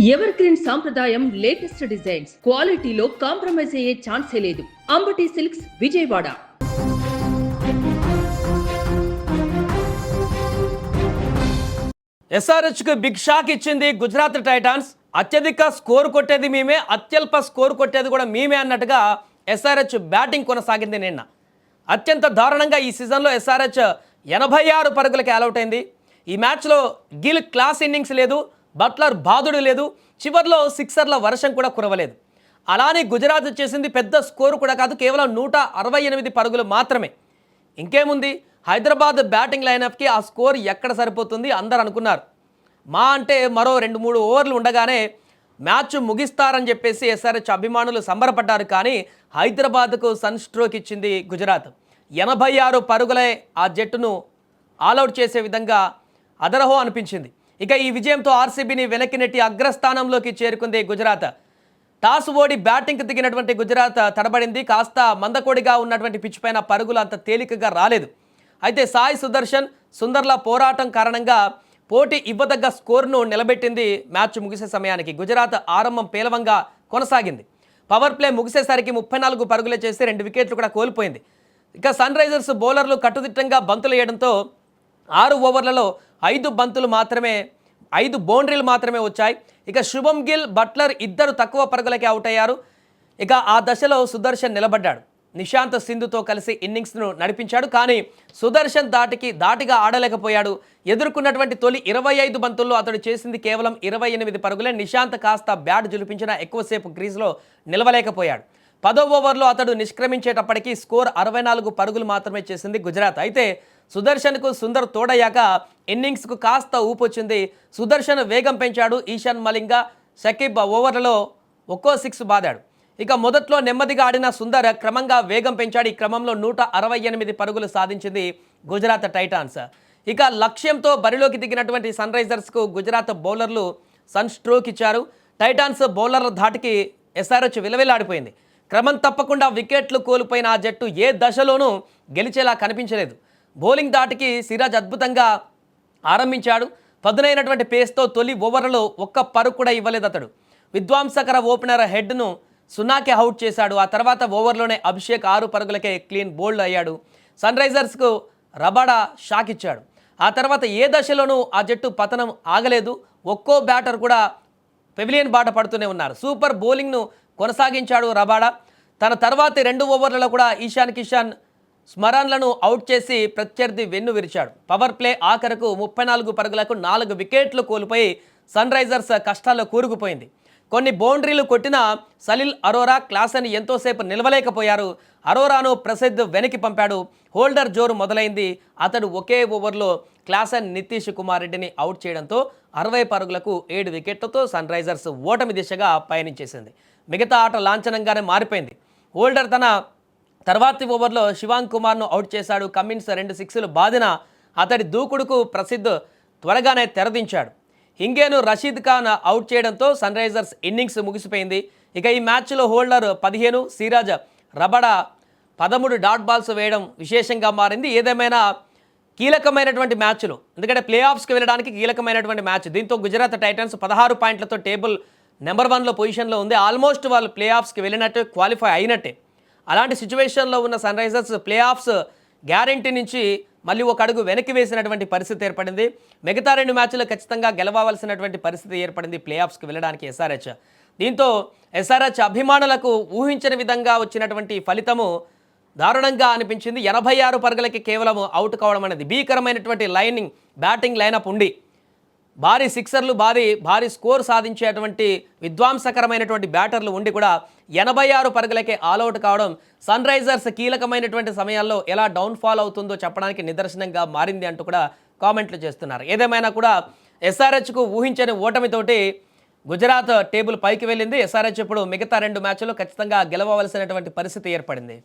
Ever green సాంప్రదాయం latest designs క్వాలిటీలో compromise అయ్యే ఛాన్సే లేదు. అంబటి సిల్క్స్ విజయవాడ. ఎస్ఆర్హెచ్కు బిగ్ షాక్ ఇచ్చింది గుజరాత్ టైటాన్స్. అత్యధిక స్కోర్ కొట్టేది మేమే, అత్యల్ప స్కోర్ కొట్టేది కూడా మేమే అన్నట్టుగా ఎస్ఆర్హెచ్ బ్యాటింగ్ కొనసాగింది నిన్న. అత్యంత దారుణంగా ఈ సీజన్లో ఎస్ఆర్హెచ్ 86 పరుగులకి ఆల్అవుట్ అయింది. ఈ మ్యాచ్లో గిల్ క్లాస్ ఇన్నింగ్స్ లేదు, బట్లర్ బాదుడు లేదు, చివర్లో సిక్సర్ల వర్షం కూడా కురవలేదు. అలానే గుజరాత్ చేసింది పెద్ద స్కోరు కూడా కాదు, కేవలం 168 పరుగులు మాత్రమే. ఇంకేముంది, హైదరాబాద్ బ్యాటింగ్ లైనప్కి ఆ స్కోర్ ఎక్కడ సరిపోతుంది అందరు అనుకున్నారు. మా అంటే మరో 2-3 ఓవర్లు ఉండగానే మ్యాచ్ ముగిస్తారని చెప్పేసి ఎస్ఆర్హెచ్ అభిమానులు సంబరపడ్డారు. కానీ హైదరాబాద్కు సన్ స్ట్రోక్ ఇచ్చింది గుజరాత్. 86 పరుగులే ఆ జట్టును ఆల్అవుట్ చేసే విధంగా అదరహో అనిపించింది. ఇక ఈ విజయంతో ఆర్సీబీని వెనక్కి నెట్టి అగ్రస్థానంలోకి చేరుకుంది గుజరాత్. టాస్ ఓడి బ్యాటింగ్కి దిగినటువంటి గుజరాత్ తడబడింది. కాస్త మందకోడిగా ఉన్నటువంటి పిచ్ పైన పరుగులు అంత తేలికగా రాలేదు. అయితే సాయి సుదర్శన్, సుందర్ల పోరాటం కారణంగా పోటీ ఇవ్వదగ్గ స్కోర్ను నిలబెట్టింది. మ్యాచ్ ముగిసే సమయానికి గుజరాత్ ఆరంభం పేలవంగా కొనసాగింది. పవర్ ప్లే ముగిసేసరికి 34 పరుగులే చేసి 2 వికెట్లు కూడా కోల్పోయింది. ఇక సన్ రైజర్స్ బౌలర్లు కట్టుదిట్టంగా బంతులు వేయడంతో 6 ఓవర్లలో 5 బంతులు మాత్రమే, 5 బౌండరీలు మాత్రమే వచ్చాయి. ఇక శుభం గిల్, బట్లర్ ఇద్దరు తక్కువ పరుగులకి అవుట్ అయ్యారు. ఇక ఆ దశలో సుదర్శన్ నిలబడ్డాడు. నిశాంత్ సింధుతో కలిసి ఇన్నింగ్స్ను నడిపించాడు. కానీ సుదర్శన్ దాటిగా ఆడలేకపోయాడు. ఎదుర్కొన్నటువంటి తొలి 25 బంతుల్లో అతడు చేసింది కేవలం 28 పరుగులే. నిశాంత్ కాస్త బ్యాట్ జులిపించిన ఎక్కువసేపు క్రీజ్లో నిలవలేకపోయాడు. 10వ ఓవర్లో అతడు నిష్క్రమించేటప్పటికీ స్కోర్ 64 పరుగులు మాత్రమే చేసింది గుజరాత్. అయితే సుదర్శన్కు సుందర్ తోడయ్యాక ఇన్నింగ్స్కు కాస్త ఊపొచ్చింది. సుదర్శన్ వేగం పెంచాడు. ఈశాన్ మలింగ, షకీబ్ ఓవర్లలో ఒక్కో 6 బాదాడు. ఇక మొదట్లో నెమ్మదిగా ఆడిన సుందర్ క్రమంగా వేగం పెంచాడు. ఈ క్రమంలో 168 పరుగులు సాధించింది గుజరాత్ టైటాన్స్. ఇక లక్ష్యంతో బరిలోకి దిగినటువంటి సన్ రైజర్స్కు గుజరాత్ బౌలర్లు సన్ స్ట్రోక్ ఇచ్చారు. టైటాన్స్ బౌలర్ల ధాటికి ఎస్ఆర్హెచ్ విలవిల్లాడిపోయింది. క్రమం తప్పకుండా వికెట్లు కోల్పోయిన ఆ జట్టు ఏ దశలోనూ గెలిచేలా కనిపించలేదు. బౌలింగ్ దాటికి సిరాజ్ అద్భుతంగా ఆరంభించాడు. పదునైనటువంటి పేస్తో తొలి ఓవర్లలో ఒక్క పరుగు కూడా ఇవ్వలేదు అతడు. విధ్వంసకర ఓపెనర్ హెడ్ను 0కి అవుట్ చేశాడు. ఆ తర్వాత ఓవర్లోనే అభిషేక్ 6 పరుగులకే క్లీన్ బౌల్డ్ అయ్యాడు. సన్ రైజర్స్కు రబాడా షాక్ ఇచ్చాడు. ఆ తర్వాత ఏ దశలోనూ ఆ జట్టు పతనం ఆగలేదు. ఒక్కో బ్యాటర్ కూడా పెవిలియన్ బాట పడుతూనే ఉన్నారు. సూపర్ బౌలింగ్ను కొనసాగించాడు రబాడా. తన తర్వాతి 2 ఓవర్లలో కూడా ఈశాన్ కిషాన్ స్మరణలను అవుట్ చేసి ప్రత్యర్థి వెన్ను విరిచాడు. పవర్ ప్లే ఆఖరకు 34 పరుగులకు 4 వికెట్లు కోల్పోయి సన్ రైజర్స్ కష్టాల్లో కూరుకుపోయింది. కొన్ని బౌండరీలు కొట్టిన సలిల్ అరోరా, క్లాసన్ ఎంతోసేపు నిలవలేకపోయారు. అరోరాను ప్రసిద్ధ్ వెనక్కి పంపాడు. హోల్డర్ జోరు మొదలైంది. అతడు ఒకే ఓవర్లో క్లాసన్, నితీష్ కుమార్ రెడ్డిని అవుట్ చేయడంతో 60 పరుగులకు 7 వికెట్లతో సన్ రైజర్స్ ఓటమి దిశగా పయనించేసింది. మిగతా ఆట లాంఛనంగానే మారిపోయింది. హోల్డర్ తన తర్వాతి ఓవర్లో శివాంగ్ కుమార్ను అవుట్ చేశాడు. కమిన్స్ 2 సిక్స్లు బాదిన అతడి దూకుడుకు ప్రసిద్ధ్ త్వరగానే తెరదించాడు. హింగేను రషీద్ ఖాన్ అవుట్ చేయడంతో సన్ రైజర్స్ ఇన్నింగ్స్ ముగిసిపోయింది. ఇక ఈ మ్యాచ్లో holder 15, Siraj, Rabada 13 dot balls వేయడం విశేషంగా మారింది. ఏదేమైనా కీలకమైనటువంటి మ్యాచ్లు, ఎందుకంటే ప్లే ఆఫ్స్కి వెళ్ళడానికి కీలకమైనటువంటి మ్యాచ్. దీంతో గుజరాత్ టైటన్స్ 16 పాయింట్లతో టేబుల్ నెంబర్ 1లో పొజిషన్లో ఉంది. ఆల్మోస్ట్ వాళ్ళు ప్లే ఆఫ్స్కి వెళ్ళినట్టే, క్వాలిఫై అయినట్టే. అలాంటి సిచ్యువేషన్లో ఉన్న Sunrisers playoffs guarantee నుంచి మళ్ళీ ఒక అడుగు వెనక్కి వేసినటువంటి పరిస్థితి ఏర్పడింది. మిగతా 2 మ్యాచ్లు ఖచ్చితంగా గెలవవలసినటువంటి పరిస్థితి ఏర్పడింది ప్లే ఆఫ్స్కి వెళ్ళడానికి ఎస్ఆర్హెచ్. దీంతో ఎస్ఆర్హెచ్ అభిమానులకు ఊహించని విధంగా వచ్చినటువంటి ఫలితము దారుణంగా అనిపించింది. 86 పరుగులకి కేవలం అవుట్ కావడం అనేది భీకరమైనటువంటి బ్యాటింగ్ లైనప్ ఉండి భారీ సిక్సర్లు, భారీ స్కోర్ సాధించేటువంటి విధ్వంసకరమైనటువంటి బ్యాటర్లు ఉండి కూడా 86 పరుగులకే ఆల్అవుట్ కావడం సన్ రైజర్స్ కీలకమైనటువంటి సమయాల్లో ఎలా డౌన్ఫాల్ అవుతుందో చెప్పడానికి నిదర్శనంగా మారింది అంటూ కూడా కామెంట్లు చేస్తున్నారు. ఏదేమైనా కూడా ఎస్ఆర్హెచ్కు ఊహించని ఓటమితోటి గుజరాత్ టేబుల్ పైకి వెళ్ళింది. ఎస్ఆర్హెచ్ ఇప్పుడు మిగతా 2 మ్యాచ్లు ఖచ్చితంగా గెలవవలసినటువంటి పరిస్థితి ఏర్పడింది.